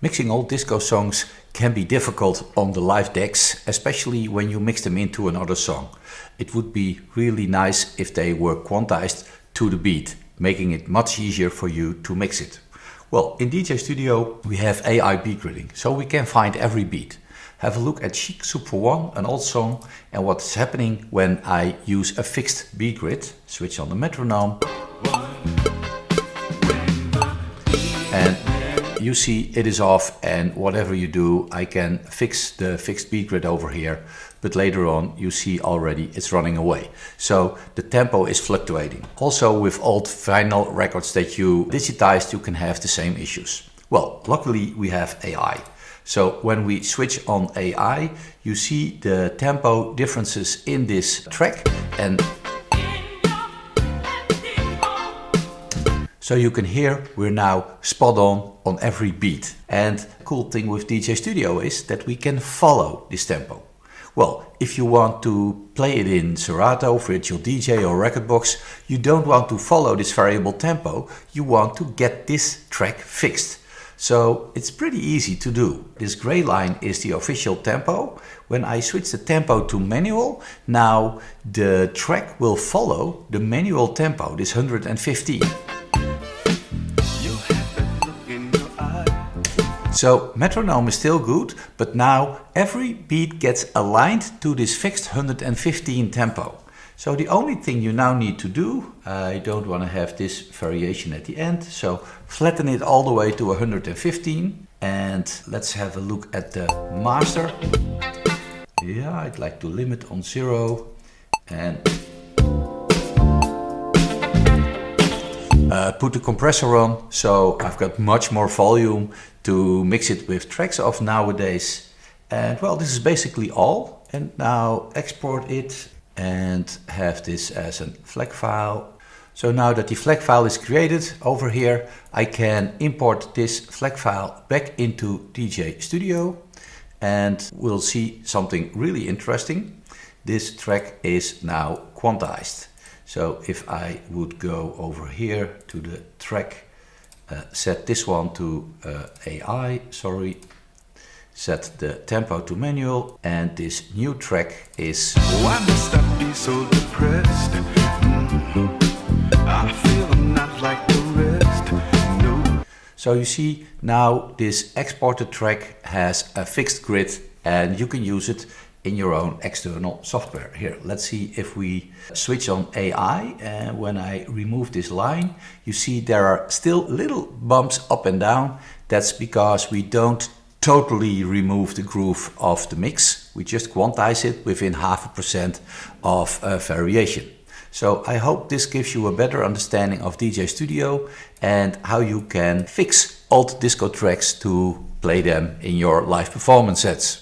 Mixing old disco songs can be difficult on the live decks, especially when you mix them into another song. It would be really nice if they were quantized to the beat, making it much easier for you to mix it. Well, in DJ.Studio we have AI beat gridding, so we can find every beat. Have a look at Chic Super 1, an old song, and what's happening when I use a fixed beat grid. Switch on the metronome. And you see it is off, and whatever you do, I can fix the fixed beat grid over here, but later on you see already it's running away. So the tempo is fluctuating. Also with old vinyl records that you digitized, you can have the same issues. Well, luckily we have AI. So when we switch on AI, you see the tempo differences in this track, and so you can hear we're now spot on every beat. And the cool thing with DJ.Studio is that we can follow this tempo. Well, if you want to play it in Serato, Virtual DJ or rekordbox, you don't want to follow this variable tempo, you want to get this track fixed. So it's pretty easy to do. This gray line is the official tempo. When I switch the tempo to manual, now the track will follow the manual tempo, this 115. So metronome is still good, but now every beat gets aligned to this fixed 115 tempo. So the only thing you now need to do, I don't want to have this variation at the end, so flatten it all the way to 115. And let's have a look at the master. Yeah, I'd like to limit on 0 and put the compressor on, so I've got much more volume to mix it with tracks of nowadays. And well, this is basically all. And now export it and have this as a FLAC file. So now that the FLAC file is created over here, I can import this FLAC file back into DJ.Studio, and we'll see something really interesting. This track is now quantized. So if I would go over here to the track, set this one to AI, set the tempo to manual, and this new track is... Why must I be so depressed? I feel I'm not like the rest. No. So you see now this exported track has a fixed grid, and you can use it in your own external software. Here, let's see if we switch on AI, and when I remove this line, you see there are still little bumps up and down. That's because we don't totally remove the groove of the mix. We just quantize it within 0.5% of variation. So I hope this gives you a better understanding of DJ.Studio and how you can fix old disco tracks to play them in your live performance sets.